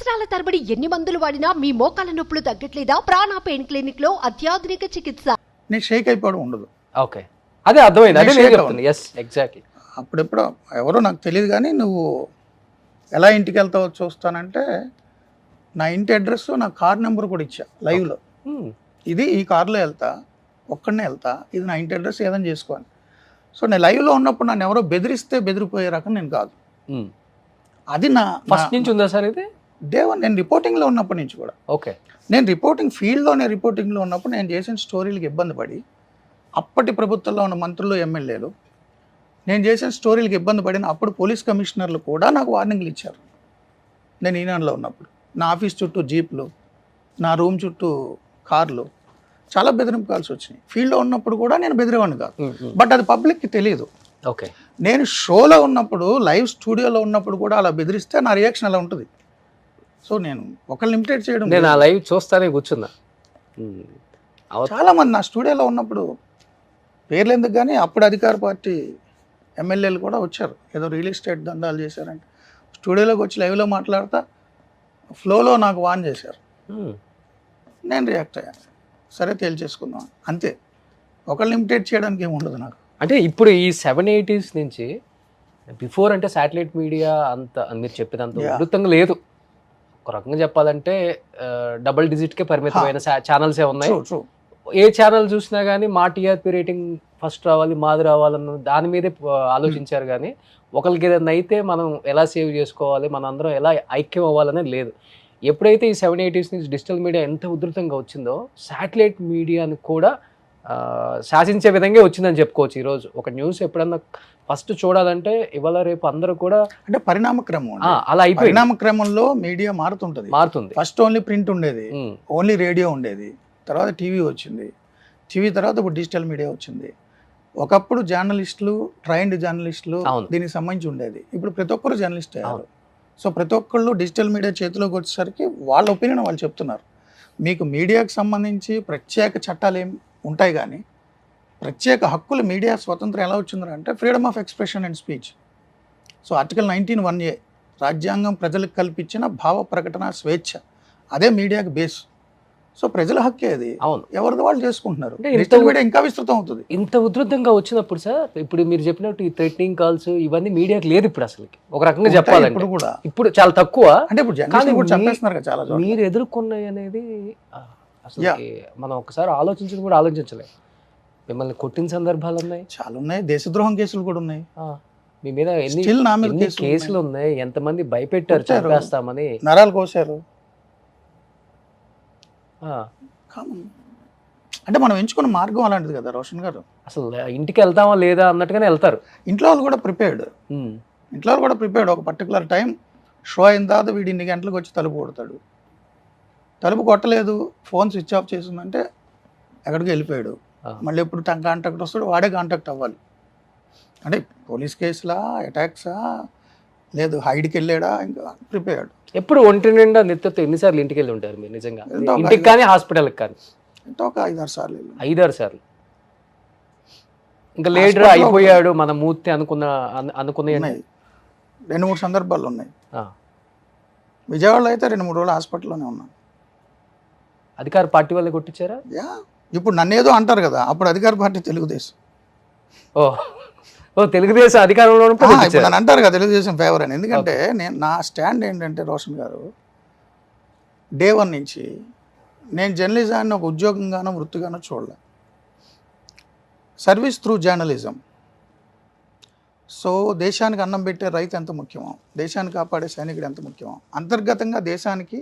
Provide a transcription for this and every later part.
సంవత్సరాల తరబడి ఎన్ని మందులు వాడినా మీ మోకాల నొప్పులు తగ్గట్లేదా? ప్రాణ పెయిన్ క్లినిక్ లో అత్యాధునిక చికిత్స. నేను షేక్ అయిపోవడం ఉండదు. ఓకే, అదే అర్థమైంది. అదే నేను చెప్తాను. Yes, exactly. అప్పుడెప్పుడు ఎవరో నాకు తెలియదు, కానీ నువ్వు ఎలా ఇంటికి వెళ్తావో చూస్తానంటే నా ఇంటి అడ్రస్, నా కార్ నెంబర్ కూడా ఇచ్చా లైవ్లో. ఇది ఈ కార్లో వెళ్తా, ఒక్కడనే వెళ్తా, ఇది నా ఇంటి అడ్రస్, ఏదైనా చేసుకోని. సో నేను లైవ్లో ఉన్నప్పుడు నన్ను ఎవరో బెదిరిస్తే బెదిరిపోయే రకం నేను కాదు. అది నా ఫస్ట్ నుంచి ఉందా సార్ ఇది? నేను రిపోర్టింగ్లో ఉన్నప్పటి నుంచి కూడా. ఓకే, నేను రిపోర్టింగ్లో ఉన్నప్పుడు నేను చేసిన స్టోరీలకు ఇబ్బంది పడి, అప్పటి ప్రభుత్వంలో ఉన్న మంత్రులు, ఎమ్మెల్యేలు నేను చేసిన స్టోరీలకు ఇబ్బంది పడిన అప్పుడు పోలీస్ కమిషనర్లు కూడా నాకు వార్నింగ్లు ఇచ్చారు. నేను ఈనాడులో ఉన్నప్పుడు నా ఆఫీస్ చుట్టూ జీప్లు, నా రూమ్ చుట్టూ కార్లు, చాలా బెదిరింపు కాల్సి వచ్చినాయి. ఫీల్డ్లో ఉన్నప్పుడు కూడా నేను బెదిరేవాడిని కాదు, బట్ అది పబ్లిక్కి తెలియదు. ఓకే, నేను షోలో ఉన్నప్పుడు, లైవ్ స్టూడియోలో ఉన్నప్పుడు కూడా అలా బెదిరిస్తే నా రియాక్షన్ అలా ఉంటుంది. సో నేను ఒకళ్ళు లిమిటెడ్ చేయడం, నేను ఆ లైవ్ చూస్తానే కూర్చున్నా. చాలామంది నా స్టూడియోలో ఉన్నప్పుడు పేర్లు ఎందుకు కానీ అప్పుడు అధికార పార్టీ ఎమ్మెల్యేలు కూడా వచ్చారు, ఏదో రియల్ ఎస్టేట్ దందాలు చేశారంటే స్టూడియోలోకి వచ్చి లైవ్లో మాట్లాడతా ఫ్లోలో నాకు వాన్ చేశారు. నేను రియాక్ట్ అయ్యాను, సరే తేల్చేసుకుందాం అంతే. ఒకళ్ళు లిమిటెడ్ చేయడానికి ఏమి ఉండదు నాకు. అంటే ఇప్పుడు ఈ 780s నుంచి బిఫోర్ అంటే శాటిలైట్ మీడియా అంత మీరు చెప్పేదంత ఉధృతంగా లేదు. ఒక రకంగా చెప్పాలంటే డబుల్ డిజిట్కే పరిమితమైన ఛానల్సే ఉన్నాయి. ఏ ఛానల్ చూసినా కానీ మా టీఆర్పీ రేటింగ్ ఫస్ట్ రావాలి, మాది రావాలన్న దాని మీదే ఆలోచించారు. కానీ ఒకరికి ఏదైనా అయితే మనం ఎలా సేవ్ చేసుకోవాలి, మన అందరం ఎలా ఐక్యం అవ్వాలనేది లేదు. ఎప్పుడైతే ఈ 780s నుంచి డిజిటల్ మీడియా ఎంత ఉధృతంగా వచ్చిందో, శాటిలైట్ మీడియాని కూడా శాసించే విధంగా వచ్చిందని చెప్పుకోవచ్చు. ఈరోజు ఒక న్యూస్ ఎప్పుడన్నా ఫస్ట్ చూడాలంటే ఇవాళ రేపు అందరూ కూడా అంటే పరిణామక్రమం అలా అయిపోయి, పరిణామక్రమంలో మీడియా మారుతుంది. ఫస్ట్ ఓన్లీ ప్రింట్ ఉండేది, ఓన్లీ రేడియో ఉండేది, తర్వాత టీవీ వచ్చింది, టీవీ తర్వాత ఇప్పుడు డిజిటల్ మీడియా వచ్చింది. ఒకప్పుడు జర్నలిస్టులు, ట్రైన్డ్ జర్నలిస్టులు దీనికి సంబంధించి ఉండేది, ఇప్పుడు ప్రతి ఒక్కరు జర్నలిస్ట్ అయ్యారు. సో ప్రతి ఒక్కళ్ళు డిజిటల్ మీడియా చేతిలోకి వచ్చేసరికి వాళ్ళ ఒపీనియన్ వాళ్ళు చెప్తున్నారు. మీకు మీడియాకు సంబంధించి ప్రత్యేక చట్టాలు ఏం ఉంటాయి, కానీ ప్రత్యేక హక్కులు, మీడియా స్వతంత్రం ఎలా వచ్చిందంటే freedom of expression and speech. So article 19(1)A రాజ్యాంగం ప్రజలకు కల్పించిన భావ ప్రకటన స్వేచ్ఛ, అదే మీడియాకి బేస్. సో ప్రజల హక్కే అది, ఎవరిది వాళ్ళు చేసుకుంటున్నారు. డిజిటల్ మీడియా ఇంకా విస్తృతం అవుతుంది. ఇంత ఉధృతంగా వచ్చినప్పుడు సార్, ఇప్పుడు మీరు చెప్పినట్టు ఈ థ్రెటనింగ్ కాల్స్ ఇవన్నీ మీడియాకి లేదు ఇప్పుడు అసలు. ఒక రకంగా చెప్పాలంటే ఇప్పుడు చాలా తక్కువ. అంటే ఇప్పుడు చంపేస్తున్నారు కదా చాలా. మీరు ఎదుర్కొన్నాయి అనేది అసలు మనం ఒకసారి ఆలోచించడం కూడా ఆలోచించలేదు. మిమ్మల్ని కొట్టిన సందర్భాలు ఉన్నాయి, చాలా ఉన్నాయి. దేశద్రోహం కేసులు కూడా ఉన్నాయి. మీ మీద ఎన్ని కేసులు ఉన్నాయి, ఎంతమంది భయపెట్టారు చంపేస్తామని, నరాలు కోసారు. అంటే మనం ఎంచుకున్న మార్గం అలాంటిది కదా రోషన్ గారు. అసలు ఇంటికి వెళ్తామా లేదా అన్నట్టుగానే వెళ్తారు. ఇంట్లో వాళ్ళు కూడా ప్రిపేర్డ్, ఒక పర్టికులర్ టైం షో అయిన తర్వాత వీడు ఇన్ని గంటలకు వచ్చి తలుపు కొడతాడు. తలుపు కొట్టలేదు, ఫోన్ స్విచ్ ఆఫ్ చేసిందంటే ఎక్కడికి వెళ్ళిపోయాడు. మళ్ళీ ఎప్పుడు కాంటాక్ట్ వస్తాడు, వాడే కాంటాక్ట్ అవ్వాలి. అంటే పోలీస్ కేసులా, అటాక్సా, లేదు హైడ్కి వెళ్ళాడా, ఇంకా ప్రిపేర్డ్. ఎప్పుడు ఒంటి నిండా నెత్తతో ఎన్నిసార్లు ఇంటికి వెళ్ళి ఉంటారు మీరు నిజంగా? ఇంటికి కానీ హాస్పిటల్కి కానీ ఒక 5-6 సార్లు. 5-6 సార్లు. ఇంకా లీడర్ అయిపోయాడు మన మూర్తి అనుకున్న 2-3 సందర్భాలు ఉన్నాయి. విజయవాడలో అయితే 2-3 రోజులు హాస్పిటల్లోనే ఉన్నాను. అధికార పార్టీ వాళ్ళే కొట్టించారా? ఇప్పుడు నన్ను ఏదో అంటారు కదా, అప్పుడు అధికార పార్టీ తెలుగుదేశం. తెలుగుదేశం అధికారంలో నన్ను అంటారు కదా తెలుగుదేశం ఫేవర్ అని. ఎందుకంటే నా స్టాండ్ ఏంటంటే రోషన్ గారు, డే 1 నుంచి నేను జర్నలిజాన్ని ఒక ఉద్యోగంగానో వృత్తిగానో చూడలే. Service through journalism. సో దేశానికి అన్నం పెట్టే రైతు ఎంత ముఖ్యమో, దేశాన్ని కాపాడే సైనికుడు ఎంత ముఖ్యమో, అంతర్గతంగా దేశానికి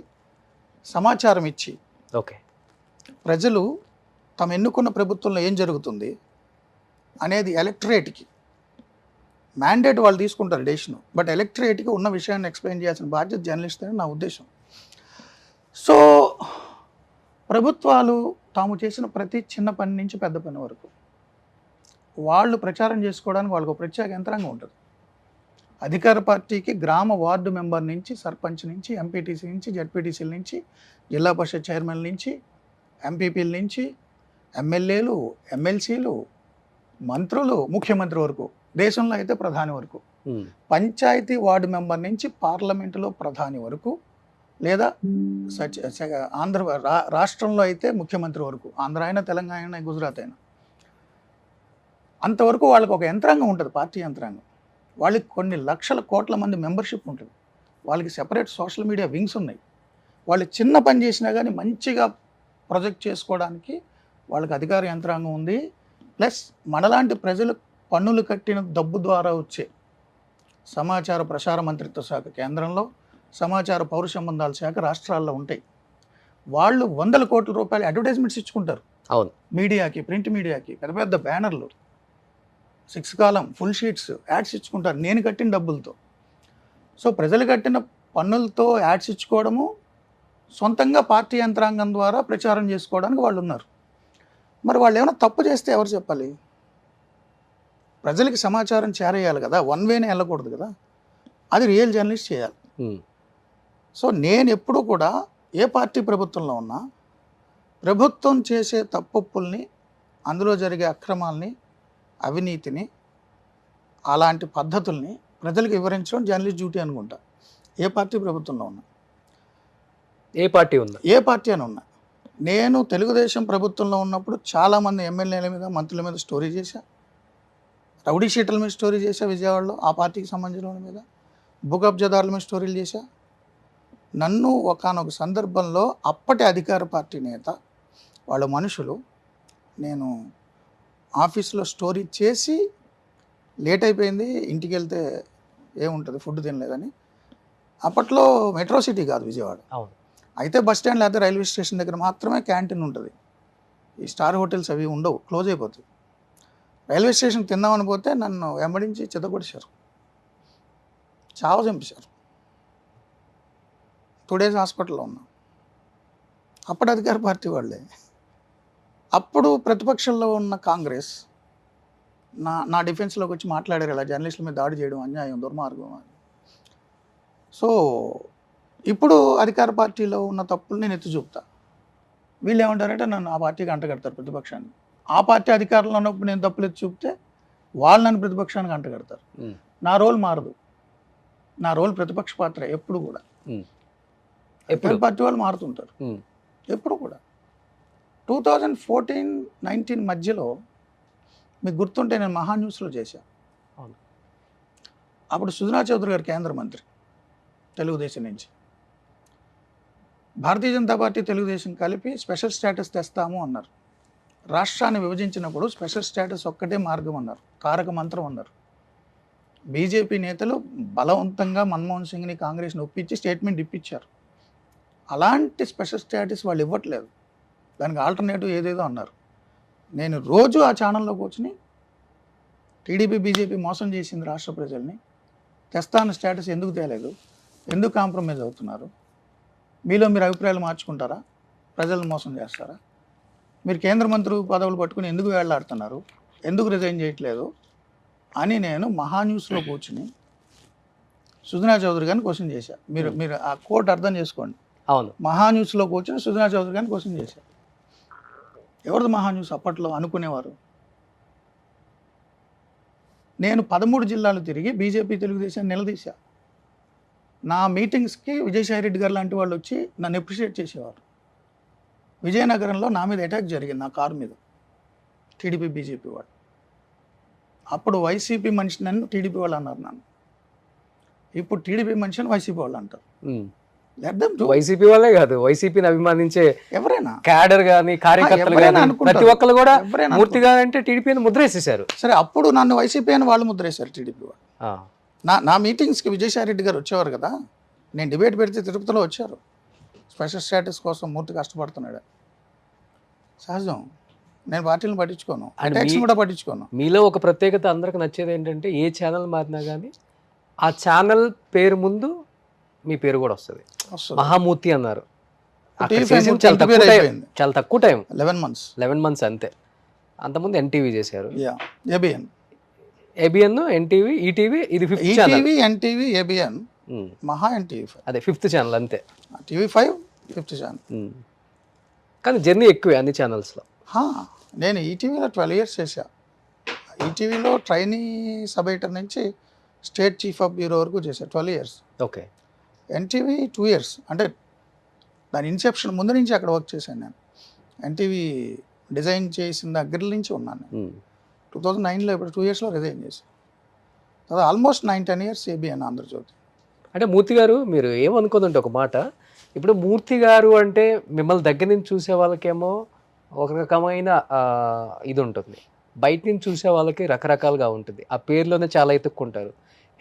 సమాచారం ఇచ్చి ప్రజలు తమ ఎన్నుకున్న ప్రభుత్వంలో ఏం జరుగుతుంది అనేది ఎలక్టరేట్కి మ్యాండేట్ వాళ్ళు తీసుకుంటారు డెసిషన్, బట్ ఎలక్టరేట్కి ఉన్న విషయాన్ని ఎక్స్ప్లెయిన్ చేయాల్సిన బాధ్యత జర్నలిస్ట్ అని నా ఉద్దేశం. సో ప్రభుత్వాలు తాము చేసిన ప్రతి చిన్న పని నుంచి పెద్ద పని వరకు వాళ్ళు ప్రచారం చేసుకోవడానికి వాళ్ళకు ప్రత్యేక యంత్రాంగం ఉంటుంది. అధికార పార్టీకి గ్రామ వార్డు మెంబర్ నుంచి, సర్పంచ్ నుంచి, ఎంపీటీసీ నుంచి, జడ్పీటీసీల నుంచి, జిల్లా పరిషత్ చైర్మన్ నుంచి, ఎంపీపీల నుంచి, ఎమ్మెల్యేలు, ఎమ్మెల్సీలు, మంత్రులు, ముఖ్యమంత్రి వరకు, దేశంలో అయితే ప్రధాని వరకు, పంచాయతీ వార్డు మెంబర్ నుంచి పార్లమెంటులో ప్రధాని వరకు లేదా ఆంధ్ర రాష్ట్రంలో అయితే ముఖ్యమంత్రి వరకు, ఆంధ్ర అయినా తెలంగాణ అయినా గుజరాత్ అయినా, అంతవరకు వాళ్ళకి ఒక యంత్రాంగం ఉంటుంది, పార్టీ యంత్రాంగం. వాళ్ళకి కొన్ని లక్షల కోట్ల మంది మెంబర్షిప్ ఉంటుంది, వాళ్ళకి సెపరేట్ సోషల్ మీడియా వింగ్స్ ఉన్నాయి. వాళ్ళు చిన్న పని చేసినా కానీ మంచిగా ప్రొజెక్ట్ చేసుకోవడానికి వాళ్ళకి అధికార యంత్రాంగం ఉంది. ప్లస్ మనలాంటి ప్రజలు పన్నులు కట్టిన డబ్బు ద్వారా వచ్చే సమాచార ప్రసార మంత్రిత్వ శాఖ కేంద్రంలో, సమాచార పౌర సంబంధాల శాఖ రాష్ట్రాల్లో ఉంటాయి. వాళ్ళు 100 కోట్ల రూపాయలు అడ్వర్టైజ్మెంట్స్ ఇచ్చుకుంటారు. అవును, మీడియాకి, ప్రింట్ మీడియాకి పెద్ద పెద్ద బ్యానర్లు, 6 కాలం ఫుల్ షీట్స్ యాడ్స్ ఇచ్చుకుంటారు నేను కట్టిన డబ్బులతో. సో ప్రజలు కట్టిన పన్నులతో యాడ్స్ ఇచ్చుకోవడము, సొంతంగా పార్టీ యంత్రాంగం ద్వారా ప్రచారం చేసుకోవడానికి వాళ్ళు ఉన్నారు. మరి వాళ్ళు ఏమైనా తప్పు చేస్తే ఎవరు చెప్పాలి? ప్రజలకి సమాచారం చేరేయాలి కదా, వన్ వేనే వెళ్ళకూడదు కదా, అది రియల్ జర్నలిస్ట్ చేయాలి. సో నేను ఎప్పుడూ కూడా ఏ పార్టీ ప్రభుత్వంలో ఉన్నా ప్రభుత్వం చేసే తప్పుల్ని, అందులో జరిగే అక్రమాలని, అవినీతిని, అలాంటి పద్ధతుల్ని ప్రజలకు వివరించడం జర్నలిస్ట్ డ్యూటీ అనుకుంటా. ఏ పార్టీ ప్రభుత్వంలో ఉన్నా, ఏ పార్టీ ఉందా, ఏ పార్టీ అని ఉన్నా. నేను తెలుగుదేశం ప్రభుత్వంలో ఉన్నప్పుడు చాలామంది ఎమ్మెల్యేల మీద, మంత్రుల మీద స్టోరీ చేశా, రౌడీ షీటల మీద స్టోరీ చేశా విజయవాడలో, ఆ పార్టీకి సంబంధించిన వాళ్ళ మీద, భూకబ్జాదారుల మీద స్టోరీలు చేశా. నన్ను ఒకానొక సందర్భంలో అప్పటి అధికార పార్టీ నేత, వాళ్ళ మనుషులు, నేను ఆఫీస్లో స్టోరీ చేసి లేట్ అయిపోయింది, ఇంటికి వెళ్తే ఏముంటుంది, ఫుడ్ తినలేదని. అప్పట్లో మెట్రో సిటీ కాదు విజయవాడ, అవును, అయితే బస్ స్టాండ్ లేకపోతే రైల్వే స్టేషన్ దగ్గర మాత్రమే క్యాంటీన్ ఉంటుంది. ఈ స్టార్ హోటల్స్ అవి ఉండవు, క్లోజ్ అయిపోతాయి. రైల్వే స్టేషన్ తిందామని పోతే నన్ను వెంబడించి చెత్తపడిశారు, చావ చంపేశారు. 2 days హాస్పిటల్లో ఉన్నా. అప్పుడు అధికార పార్టీ వాళ్ళే. అప్పుడు ప్రతిపక్షంలో ఉన్న కాంగ్రెస్ నా డిఫెన్స్లోకి వచ్చి మాట్లాడారు, ఇలా జర్నలిస్టుల మీద దాడి చేయడం అన్యాయం, దుర్మార్గం అని. సో ఇప్పుడు అధికార పార్టీలో ఉన్న తప్పులు నేను ఎత్తి చూపుతా. వీళ్ళు ఏమంటారంటే నన్ను ఆ పార్టీకి అంటగడతారు, ప్రతిపక్షాన్ని. ఆ పార్టీ అధికారంలో ఉన్నప్పుడు నేను తప్పులు ఎత్తి చూపితే వాళ్ళు నన్ను ప్రతిపక్షానికి అంటగడతారు. నా రోల్ మారదు, నా రోల్ ప్రతిపక్ష పాత్ర ఎప్పుడు కూడా. ఎప్పుడు పార్టీ వాళ్ళు మారుతుంటారు ఎప్పుడు కూడా. 2014-19 మధ్యలో మీకు గుర్తుంటే నేను మహాన్యూస్లో చేశాను. అప్పుడు సుజనా చౌదరి గారు కేంద్ర మంత్రి, తెలుగుదేశం నుంచి. భారతీయ జనతా పార్టీ, తెలుగుదేశం కలిపి స్పెషల్ స్టేటస్ తెస్తాము అన్నారు. రాష్ట్రాన్ని విభజించినప్పుడు స్పెషల్ స్టేటస్ ఒక్కటే మార్గం అన్నారు, తారక మంత్రం అన్నారు. బీజేపీ నేతలు బలవంతంగా మన్మోహన్ సింగ్ని, కాంగ్రెస్ని ఒప్పించి స్టేట్మెంట్ ఇప్పించారు. అలాంటి స్పెషల్ స్టేటస్ వాళ్ళు ఇవ్వట్లేదు, దానికి ఆల్టర్నేటివ్ ఏదేదో అన్నారు. నేను రోజు ఆ ఛానల్లో కూర్చుని టీడీపీ, బీజేపీ మోసం చేసింది రాష్ట్ర ప్రజల్ని, తెస్తాన స్టేటస్ ఎందుకు తేలేదు, ఎందుకు కాంప్రమైజ్ అవుతున్నారు, మీలో మీరు అభిప్రాయాలు మార్చుకుంటారా, ప్రజలను మోసం చేస్తారా, మీరు కేంద్ర మంత్రి పదవులు పట్టుకుని ఎందుకు వేళ్లాడుతున్నారు, ఎందుకు రిజైన్ చేయట్లేదు అని నేను మహాన్యూస్లో కూర్చుని సుజనా చౌదరి గారిని క్వశ్చన్ చేశాను. మీరు ఆ కోట్ అర్థం చేసుకోండి. అవును, మహాన్యూస్లో కూర్చొని సుజనా చౌదరి గారిని క్వశ్చన్ చేశాను. ఎవరిది మహాన్యూస్ అప్పట్లో అనుకునేవారు. నేను 13 జిల్లాలు తిరిగి బీజేపీ, తెలుగుదేశాన్ని నిలదీశా. నా మీటింగ్స్కి విజయసాయి రెడ్డి గారు లాంటి వాళ్ళు వచ్చి నన్ను అప్రిషియేట్ చేసేవారు. విజయనగరంలో నా మీద అటాక్ జరిగింది, నా కారు మీద, టీడీపీ, బీజేపీ వాళ్ళు. అప్పుడు వైసీపీ మనిషి నన్ను టీడీపీ వాళ్ళు అన్నారు నన్ను. ఇప్పుడు టీడీపీ మనిషిని వైసీపీ వాళ్ళు అంటారు. వైసీపీ వాళ్ళే కాదు, వైసీపీని అభిమానించే ఎవరైనా, క్యాడర్ కానీ, కార్యకర్తలు కానీ, ప్రతి ఒక్కరు కూడా మూర్తిగా అంటే టీడీపీని ముద్రేసేశారు. సరే, అప్పుడు నన్ను వైసీపీ అని వాళ్ళు ముద్రేశారు, టీడీపీ వాళ్ళు. నా మీటింగ్స్కి విజయసాయి రెడ్డి గారు వచ్చేవారు కదా, నేను డిబేట్ పెడితే తిరుపతిలో వచ్చారు. స్పెషల్ స్టేటస్ కోసం మూర్తి కష్టపడుతున్నాడు. సహజం, నేను పార్టీలను పట్టించుకోను, ట్యాక్స్ కూడా పట్టించుకోను. మీలో ఒక ప్రత్యేకత అందరికి నచ్చేది ఏంటంటే ఏ ఛానల్ మారినా కానీ ఆ ఛానల్ పేరు ముందు మీ పేరు కూడా వస్తుంది. మహామూర్తి అన్నారు, చాలా తక్కువ టైం, 11 months అంతే. అంతకుముందు ఎన్టీవీ చేశారు, ఏబిఎన్, ఎన్టీవీ, ఈటీవీ, ఇది 5th ఛానల్. ఎన్టీవీ, ఏబిఎన్, మహా ఎన్టీవీ, అదే 5th ఛానల్ అంతే. TV5 5th channel. కానీ జర్నీ ఎక్కువే అన్ని ఛానల్స్లో. నేను ఈటీవీలో 12 years చేశా. ఈటీవీలో ట్రైనీ సబ్ ఎడిటర్ నుంచి స్టేట్ చీఫ్ ఆఫ్ బ్యూరో వరకు చేశా, 12 years. ఓకే. ఎన్టీవీ 2 years, అంటే దాని ఇన్సెప్షన్ ముందు నుంచి అక్కడ వర్క్ చేశాను నేను. ఎన్టీవీ డిజైన్ చేసిన దగ్గర నుంచి ఉన్నాను నేను. 2009లో ఇప్పుడు 2 yearsలో రిజైన్ చేశాను. తర్వాత ఆల్మోస్ట్ 9-10 years ఏబిఎన్ ఆంధ్రజ్యోతి. అంటే మూర్తి గారు మీరు ఏమనుకోదంటే ఒక మాట, ఇప్పుడు మూర్తి గారు అంటే మిమ్మల్ని దగ్గర నుంచి చూసే వాళ్ళకేమో ఒక రకమైన ఇది ఉంటుంది, బయట నుంచి చూసే వాళ్ళకి రకరకాలుగా ఉంటుంది. ఆ పేర్లోనే చాలా ఎత్తుక్కుంటారు.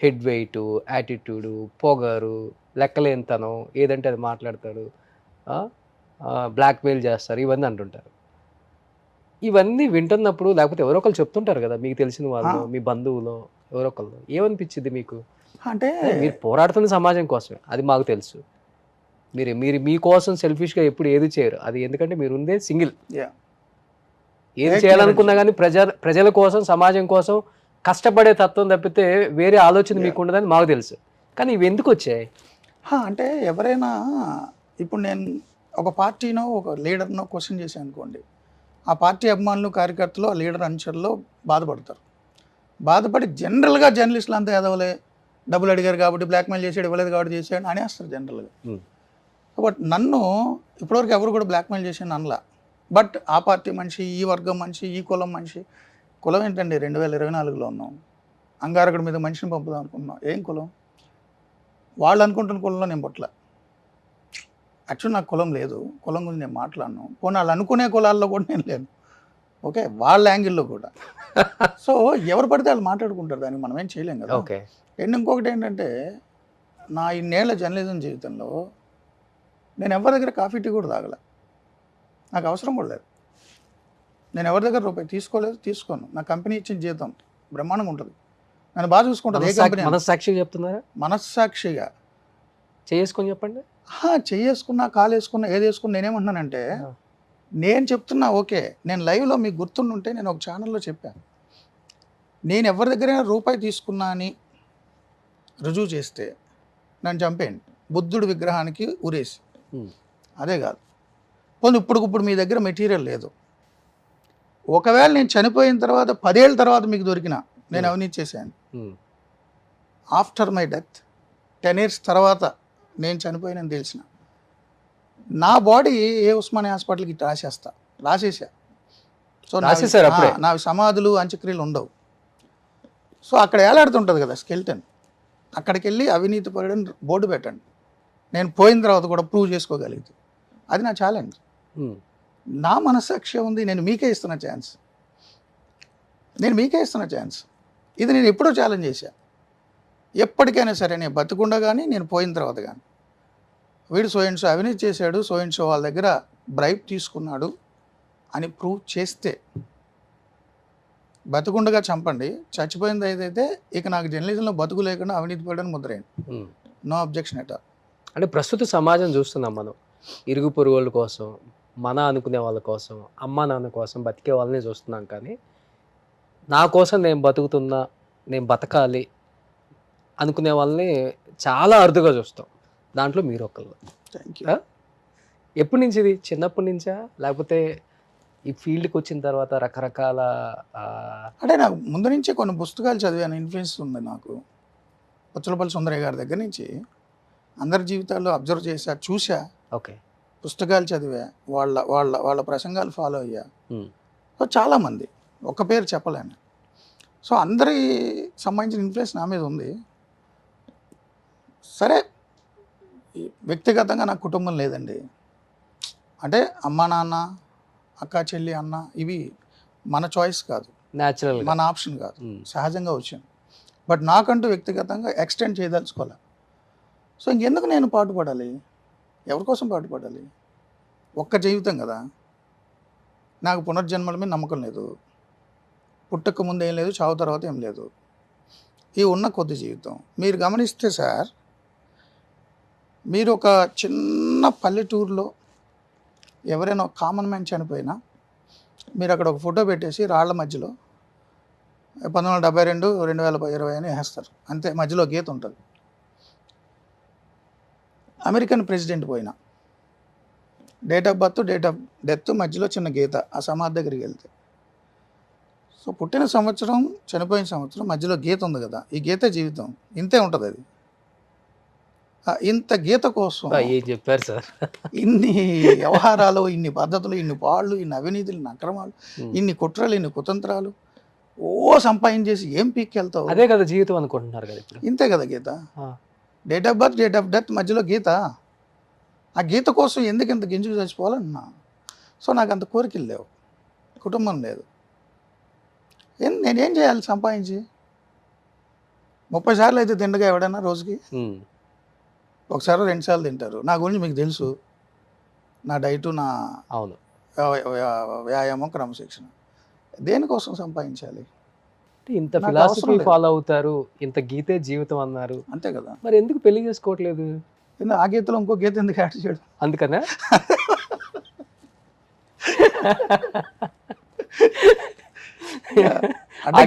హెడ్ వెయిట్, యాటిట్యూడు, పొగరు, లెక్కలేనితనం, ఏదంటే అది మాట్లాడతాడు, బ్లాక్మెయిల్ చేస్తారు, ఇవన్నీ అంటుంటారు. ఇవన్నీ వింటున్నప్పుడు లేకపోతే ఎవరో ఒకరు చెప్తుంటారు కదా, మీకు తెలిసిన వాళ్ళు, మీ బంధువులు ఎవరో ఒకళ్ళు, ఏమనిపించింది మీకు? అంటే మీరు పోరాడుతున్న సమాజం కోసమే, అది మాకు తెలుసు. మీరు మీకోసం సెల్ఫిష్గా ఎప్పుడు ఏది చేయరు. అది ఎందుకంటే మీరు ఉందే సింగిల్. ఏది చేయాలనుకున్నా కానీ ప్రజల కోసం, సమాజం కోసం కష్టపడే తత్వం తప్పితే వేరే ఆలోచన మీకు ఉండదని మాకు తెలుసు. కానీ ఇవి ఎందుకు వచ్చాయి? అంటే ఎవరైనా ఇప్పుడు నేను ఒక పార్టీనో ఒక లీడర్నో క్వశ్చన్ చేశాను అనుకోండి, ఆ పార్టీ అభిమానులు, కార్యకర్తలు, ఆ లీడర్ అనుచరులు బాధపడతారు. బాధపడి జనరల్గా జర్నలిస్టులు అంతా ఎదవలే, డబ్బులు అడిగారు కాబట్టి, బ్లాక్మెయిల్ చేసాడు, ఇవ్వలేదు కాబట్టి చేసాడు అనేస్తారు జనరల్గా. బట్ నన్ను ఇప్పటివరకు ఎవరు కూడా బ్లాక్మెయిల్ చేసాను అనలా. బట్ ఆ పార్టీ మనిషి, ఈ వర్గం మనిషి, ఈ కులం మనిషి. కులం ఏంటండి? 2024లో ఉన్నాం. అంగారకుడి మీద మనిషిని పంపుదాం అనుకున్నాం. ఏం కులం? వాళ్ళు అనుకుంటున్న కులంలో నేను పుట్టల. యాక్చువల్ నాకు కులం లేదు, కులం గురించి నేను మాట్లాడను. పోనీ వాళ్ళు అనుకునే కులాల్లో కూడా నేను లేను. ఓకే, వాళ్ళ యాంగిల్లో కూడా. సో ఎవరు పడితే వాళ్ళు మాట్లాడుకుంటారు, దానికి మనం ఏం చేయలేం కదా. ఓకే. ఇంకొకటి ఏంటంటే, నా ఇన్నేళ్ల జర్నలిజం జీవితంలో నేను ఎవరి దగ్గర కాఫీ టీ కూడా తాగలే. నాకు అవసరం కూడా లేదు. నేను ఎవరి దగ్గర రూపాయి తీసుకోలేదు, తీసుకోను. నా కంపెనీ ఇచ్చిన జీతం బ్రహ్మాండంగా ఉంటుంది, నన్ను బాగా చూసుకుంటుంది. ఏ కంపెనీ? మనస్సాక్షిగా చెప్తున్నారా? మనస్సాక్షిగా చేసుకొని చెప్పండి. చేసుకున్నా, కాలు వేసుకున్నా, ఏది వేసుకున్నా, నేనేమంటున్నానంటే, నేను చెప్తున్నా. ఓకే, నేను లైవ్లో మీకు గుర్తుండుంటే నేను ఒక ఛానల్లో చెప్పాను, నేను ఎవరి దగ్గరైనా రూపాయి తీసుకున్నా అని రుజువు చేస్తే నన్ను చంపేయండి, బుద్ధుడి విగ్రహానికి ఉరేసి. అదే కాదు, పోనీ ఇప్పుడు మీ దగ్గర మెటీరియల్ లేదు, ఒకవేళ నేను చనిపోయిన తర్వాత 10 ఏళ్ళ తర్వాత మీకు దొరికినా నేను అవినీతి చేశాను. ఆఫ్టర్ మై డెత్ 10 years తర్వాత నేను చనిపోయినని తెలిసిన నా బాడీ ఏ ఉస్మానియా హాస్పిటల్కి రాసేసా. సో నా సమాధులు, అంత్యక్రియలు ఉండవు. సో అక్కడ ఏలాడుతుంటుంది కదా స్కెల్టన్, అక్కడికి వెళ్ళి అవినీతి పడని బోర్డు పెట్టండి, నేను పోయిన తర్వాత కూడా ప్రూవ్ చేసుకోగలిగితే. అది నా ఛాలెంజ్. నా మనస్సాక్షి ఉంది, నేను మీకే ఇస్తున్న ఛాన్స్. ఇది నేను ఎప్పుడో ఛాలెంజ్ చేశా. ఎప్పటికైనా సరే, నేను బతికుండా కానీ, నేను పోయిన తర్వాత కానీ, వీడు సో అవినీతి చేశాడు, సో వాళ్ళ దగ్గర బ్రైబ్ తీసుకున్నాడు అని ప్రూవ్ చేస్తే బతుకుండగా చంపండి, చచ్చిపోయింది ఏదైతే ఇక నాకు జర్నలిజంలో బతుకు లేకుండా అవినీతి పడని ముద్రేయండి. No objection at all. అంటే ప్రస్తుత సమాజం చూస్తున్నాం మనం, ఇరుగు పొరుగు వాళ్ళ కోసం, మన అనుకునే వాళ్ళ కోసం, అమ్మ నాన్న కోసం బతికే వాళ్ళని చూస్తున్నాం. కానీ నా కోసం నేను బతుకుతున్నా, నేను బతకాలి అనుకునే వాళ్ళని చాలా అరుదుగా చూస్తాం. దాంట్లో మీరు ఒకళ్ళు. Thank you. ఎప్పటి నుంచి ఇది? చిన్నప్పటి నుంచా, లేకపోతే ఈ ఫీల్డ్కి వచ్చిన తర్వాత రకరకాల? అంటే నాకు ముందు నుంచే కొన్ని పుస్తకాలు చదివాను, ఇన్ఫ్లుయెన్స్ ఉంది నాకు. పుచ్చలపల్లి సుందరయ్య గారి దగ్గర నుంచి అందరి జీవితాల్లో అబ్జర్వ్ చేశా, చూసా. ఓకే. పుస్తకాలు చదివా, వాళ్ళ ప్రసంగాలు ఫాలో అయ్యా. సో చాలామంది, ఒక పేరు చెప్పలేను. సో అందరి సంబంధించిన ఇన్ఫ్లుయెన్స్ నా మీద ఉంది. సరే, వ్యక్తిగతంగా నాకు కుటుంబం లేదండి. అంటే అమ్మ నాన్న, అక్క చెల్లి, అన్న, ఇవి మన చాయిస్ కాదు, న్యాచురల్, మన ఆప్షన్ కాదు, సహజంగా వచ్చింది. బట్ నాకంటూ వ్యక్తిగతంగా ఎక్స్టెండ్ చేయదలుచుకోవాలి. సో ఇంకెందుకు నేను పాటుపడాలి? ఎవరి కోసం పాటుపడాలి? ఒక్క జీవితం కదా. నాకు పునర్జన్మల మీద నమ్మకం లేదు. పుట్టక ముందు ఏం లేదు, చావు తర్వాత ఏం లేదు. ఈ ఉన్న కొద్ది జీవితం మీరు గమనిస్తే సార్, మీరు ఒక చిన్న పల్లెటూరులో ఎవరైనా ఒక కామన్ మ్యాన్ చనిపోయినా మీరు అక్కడ ఒక ఫోటో పెట్టేసి రాళ్ల మధ్యలో 1972, 2020 అని వేస్తారు అంతే. మధ్యలో గీత ఉంటుంది. అమెరికన్ ప్రెసిడెంట్ పోయినా date of birth, date of death, మధ్యలో చిన్న గీత, ఆ సమాధి దగ్గరికి వెళ్తే. సో పుట్టిన సంవత్సరం, చనిపోయిన సంవత్సరం, మధ్యలో గీత ఉంది కదా, ఈ గీత జీవితం. ఇంతే ఉంటుంది. ఇంత గీత కోసం ఏం చెప్పారు సార్. ఇన్ని వ్యవహారాలు, ఇన్ని పద్ధతులు, ఇన్ని పాళ్ళు, ఇన్ని అవినీతులు, ఇన్ని అక్రమాలు, ఇన్ని కుట్రలు, ఇన్ని కుతంత్రాలు సంపాదించేసి ఏం పీక్కెళ్తావు? అదే కదా జీవితం అనుకుంటున్నారు కదా ఇప్పుడు. ఇంతే కదా గీత. Date of birth, date of death మధ్యలో గీత. ఆ గీత కోసం ఎందుకు ఇంత గింజుకు చచ్చిపోవాలన్నా? సో నాకు అంత కోరికలు లేవు, కుటుంబం లేదు. నేనేం చేయాలి సంపాదించి? 30 సార్లు అయితే తిండగా ఎవడన్నా రోజుకి? ఒకసారి 2 సార్లు తింటారు. నా గురించి మీకు తెలుసు, నా డైటు, నా అవును వ్యాయామం, క్రమశిక్షణ. దేనికోసం సంపాదించాలి? ఇంత ఫిలాసఫీ ఫాలో అవుతారు, ఇంత గీతే జీవితం అన్నారు, అంతే కదా. మరి ఎందుకు పెళ్లి చేసుకోవట్లేదు? ఆ గీతలో ఇంకో గీత ఎందుకు యాడ్ చేయడం? అందుకనే ఆ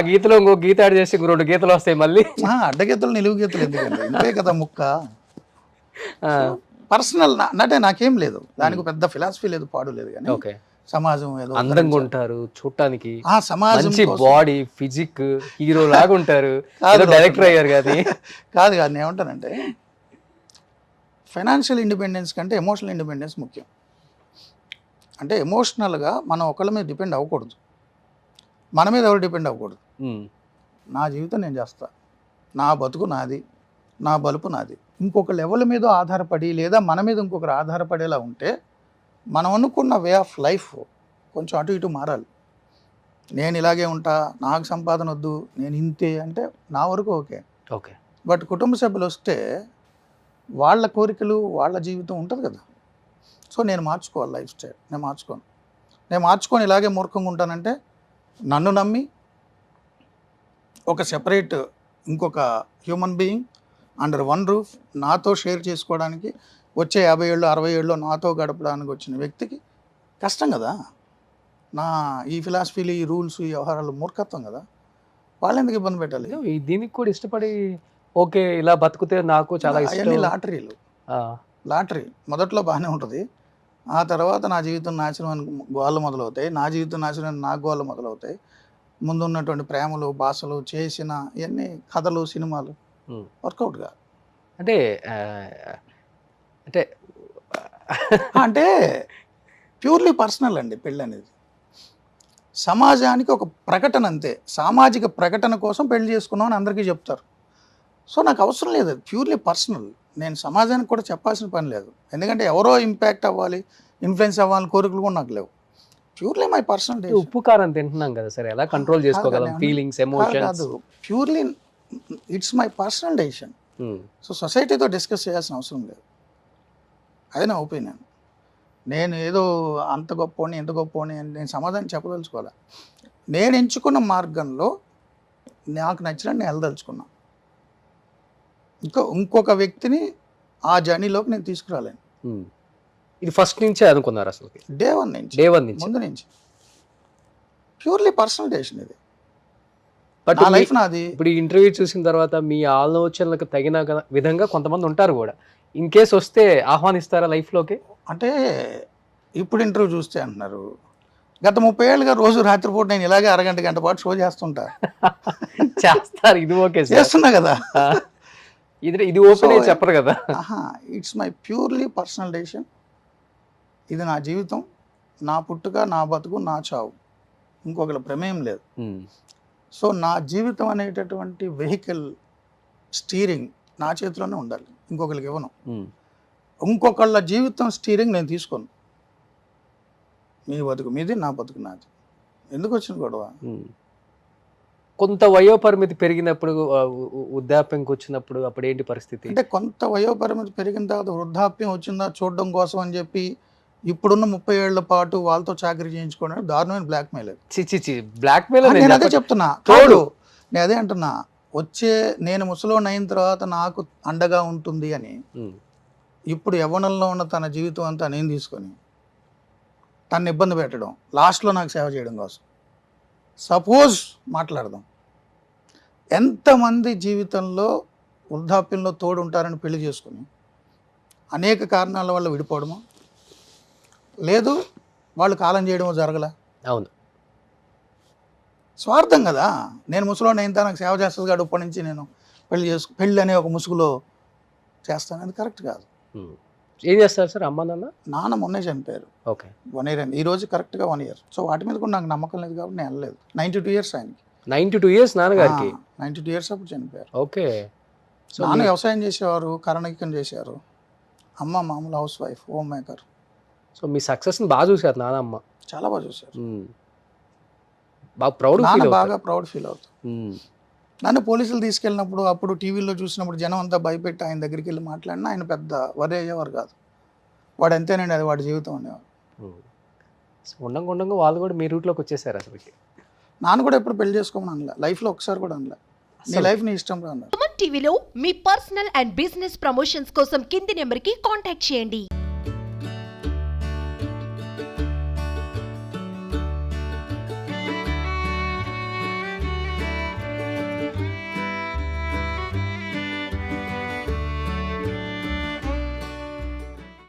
గీతలో ఇంకో గీత యాడ్ చేసి 2 గీతలు వస్తాయి మళ్ళీ. అడ్డగీతలు, నిలువు గీతలు ఎందుకండి? ఇంతే కదా ముక్క. పర్సనల్ అంటే నాకేం లేదు, దానికి పెద్ద ఫిలాసఫీ లేదు, పాడు లేదు. కానీ ఓకే, సమాజం ఏదో అందంగా ఉంటారు చూడటానికి, సమాజం మంచి బాడీ, ఫిజిక్, హీరో లాగా ఉంటారు, డైరెక్టర్ అయ్యారు. కానీ కాదు నేను ఏమంటానంటే, ఫైనాన్షియల్ ఇండిపెండెన్స్ కంటే ఎమోషనల్ ఇండిపెండెన్స్ ముఖ్యం. అంటే ఎమోషనల్గా మనం ఒకళ్ళ మీద డిపెండ్ అవ్వకూడదు, మన మీద ఎవరు డిపెండ్ అవ్వకూడదు. నా జీవితం నేను చేస్తా, నా బతుకు నాది, నా బలుపు నాది. ఇంకొక లెవెల్ మీద ఆధారపడి లేదా మన మీద ఇంకొకరు ఆధారపడేలా ఉంటే మనం అనుకున్న వే ఆఫ్ లైఫ్ కొంచెం అటు ఇటు మారాలి. నేను ఇలాగే ఉంటా, నాకు సంపాదన వద్దు, నేను ఇంతే అంటే నా వరకు ఓకే. ఓకే, బట్ కుటుంబ సభ్యులు వస్తే వాళ్ళ కోరికలు, వాళ్ళ జీవితం ఉంటుంది కదా. సో నేను మార్చుకోవాలి లైఫ్ స్టైల్. నేను మార్చుకొని ఇలాగే మూర్ఖంగా ఉంటానంటే నన్ను నమ్మి ఒక సెపరేట్ ఇంకొక human being under one roof నాతో షేర్ చేసుకోవడానికి వచ్చే 50 ఏళ్ళు 60 ఏళ్ళు నాతో గడపడానికి వచ్చిన వ్యక్తికి కష్టం కదా. నా ఈ ఫిలాసఫీలు, ఈ రూల్స్, ఈ వ్యవహారాలు మూర్ఖత్వం కదా. వాళ్ళు ఎందుకు ఇబ్బంది పెట్టాలి? దీనికి కూడా ఇష్టపడి ఓకే ఇలా బతుకుతే నాకు చాలా ఇష్టం. లాటరీలు, లాటరీ మొదట్లో బాగానే ఉంటుంది, ఆ తర్వాత నా జీవితం నాశనం గోళ్ళు మొదలవుతాయి, నా జీవితం నాశనం నాకు గోళ్ళు మొదలవుతాయి. ముందు ఉన్నటువంటి ప్రేమలు, భాషలు, చేసిన ఇవన్నీ కథలు, సినిమాలు వర్కౌట్గా. అంటే అంటే అంటే ప్యూర్లీ పర్సనల్ అండి పెళ్ళి అనేది. సమాజానికి ఒక ప్రకటన అంతే, సామాజిక ప్రకటన కోసం పెళ్లి చేసుకున్నాం అని అందరికీ చెప్తారు. సో నాకు అవసరం లేదు, ప్యూర్లీ పర్సనల్. నేను సమాజానికి కూడా చెప్పాల్సిన పని లేదు, ఎందుకంటే ఎవరో ఇంపాక్ట్ అవ్వాలి, ఇన్ఫ్లుయెన్స్ అవ్వాలని కోరికలు కూడా నాకు లేవు. Purely my personal decision. ఉప్పు కారం తింటున్నాం కదా సరే, ఎలా కంట్రోల్ చేసుకోగలం ఫీలింగ్స్, ఎమోషన్స్? కాదు, purely it's my personal decision. So సొసైటీతో డిస్కస్ చేయాల్సిన అవసరం లేదు, అదే నా ఒపీనియన్. నేను ఏదో అంత గొప్పని ఎంత గొప్పని నేను సమాధానం చెప్పదలుచుకోవాలి. నేను ఎంచుకున్న మార్గంలో నాకు నచ్చినట్టు నేను వెళ్ళదలుచుకున్నా. ఇంకొక వ్యక్తిని ఆ జర్నీలోకి నేను తీసుకురాలేను. ఇది ఫస్ట్ నుంచే అనుకున్నారు అసలు? డే వన్ నుంచి, ముందు నుంచి ప్యూర్లీ పర్సనల్ డెసిషన్ ఇది. బట్ నా లైఫ్ నాది. ఇప్పుడు ఈ ఇంటర్వ్యూ చూసిన తర్వాత మీ ఆలోచనలకు తగిన విధంగా కొంతమంది ఉంటారు కూడా, ఇన్ కేస్ వస్తే ఆహ్వానిస్తారా లైఫ్లోకి? అంటే ఇప్పుడు ఇంటర్వ్యూ చూస్తే అంటున్నారు, గత 30 ఏళ్ళుగా రోజు రాత్రిపూట నేను ఇలాగే అరగంట గంట పాటు షో చేస్తుంటా. చేస్తారు, ఇది ఓకే చేస్తున్నా కదా, ఇది ఓపెన్ చెప్పరు కదా. It's my purely personal decision. ఇది నా జీవితం, నా పుట్టుక, నా బతుకు, నా చావు, ఇంకొకరి ప్రమేయం లేదు. సో నా జీవితం అనేటటువంటి వెహికల్ స్టీరింగ్ నా చేతిలోనే ఉండాలి, ఇంకొకరికి ఇవ్వను. ఇంకొకళ్ళ జీవితం స్టీరింగ్ నేను తీసుకోను. మీ బతుకు మీది, నా బతుకు నాది. ఎందుకు వచ్చిన గొడవ? కొంత వయోపరిమితి పెరిగినప్పుడు, వృద్ధాప్యంకి వచ్చినప్పుడు అప్పుడు ఏంటి పరిస్థితి? అంటే కొంత వయోపరిమితి పెరిగిన తర్వాత వృద్ధాప్యం వచ్చిందా చూడడం కోసం అని చెప్పి ఇప్పుడున్న 30 ఏళ్ల పాటు వాళ్ళతో చాకరీ చేయించుకోవడానికి దారుణమైన బ్లాక్మెయిల్. బ్లాక్మెయిల్ నేను అదే చెప్తున్నా, తోడు నేను అదే అంటున్నా. నేను ముసలోని అయిన తర్వాత నాకు అండగా ఉంటుంది అని ఇప్పుడు యవ్వనంలో ఉన్న తన జీవితం అంతా నేను తీసుకొని తను ఇబ్బంది పెట్టడం, లాస్ట్లో నాకు సేవ చేయడం కోసం. సపోజ్ మాట్లాడదాం, ఎంతమంది జీవితంలో వృద్ధాప్యంలో తోడు ఉంటారని పెళ్లి చేసుకుని అనేక కారణాల వల్ల విడిపోవడమో, లేదు వాళ్ళు కాలం చేయడమో జరగలే. అవును, స్వార్థం కదా. నేను ముసలోని అయిన నాకు సేవ చేస్తుంది కాబట్టి ఇప్పటి నుంచి నేను పెళ్లి అనే ఒక ముసుగులో చేస్తానని కరెక్ట్ కాదు. ఏం చేస్తారు సార్ అమ్మ నాన్న? నాన్న మొన్నే చనిపోయారు, ఓకే 1 year అయింది. ఈ రోజు కరెక్ట్గా 1 year. సో వాటి మీద కూడా నాకు నమ్మకం లేదు కాబట్టి నేను వెళ్ళలేదు. 92 years ఆయనకి. 92 years నాన్నగారికి? 92 years అప్పుడు చనిపోయారు. ఓకే. సో నాన్న వ్యవసాయం చేసేవారు, కరణికం చేశారు. అమ్మ మామూలు house wife, home maker. So మీ సక్సెస్ని బాగా చూసారు నాన్నమ్మ? చాలా బాగా చూశారు. బాగా ప్రౌడ్ నాన్న బాగా ప్రౌడ్ ఫీల్ అవుతారు. నన్ను పోలీసులు తీసుకెళ్ళినప్పుడు, అప్పుడు టీవీలో చూసినప్పుడు జనం అంతా భయపెట్టి ఆయన దగ్గరికి వెళ్ళి మాట్లాడినా ఆయన పెద్ద వరి అయ్యేవారు కాదు. వాడు ఎంతేనండి, అది వాడి జీవితం అనేవారు. ఉండంగా ఉండంగా వాళ్ళు కూడా మీ రూట్లోకి వచ్చేసారు అసలుకి. నాన్న కూడా ఎప్పుడు పెళ్లి చేసుకోమని అనలే, లైఫ్లో ఒకసారి కూడా అనలే. నీ లైఫ్ నీ ఇష్టం రా అన్నారు. సుమన్ టీవీలో మీ పర్సనల్ అండ్ బిజినెస్ ప్రమోషన్స్ కోసం కింది నెంబర్కి కాంటాక్ట్ చేయండి.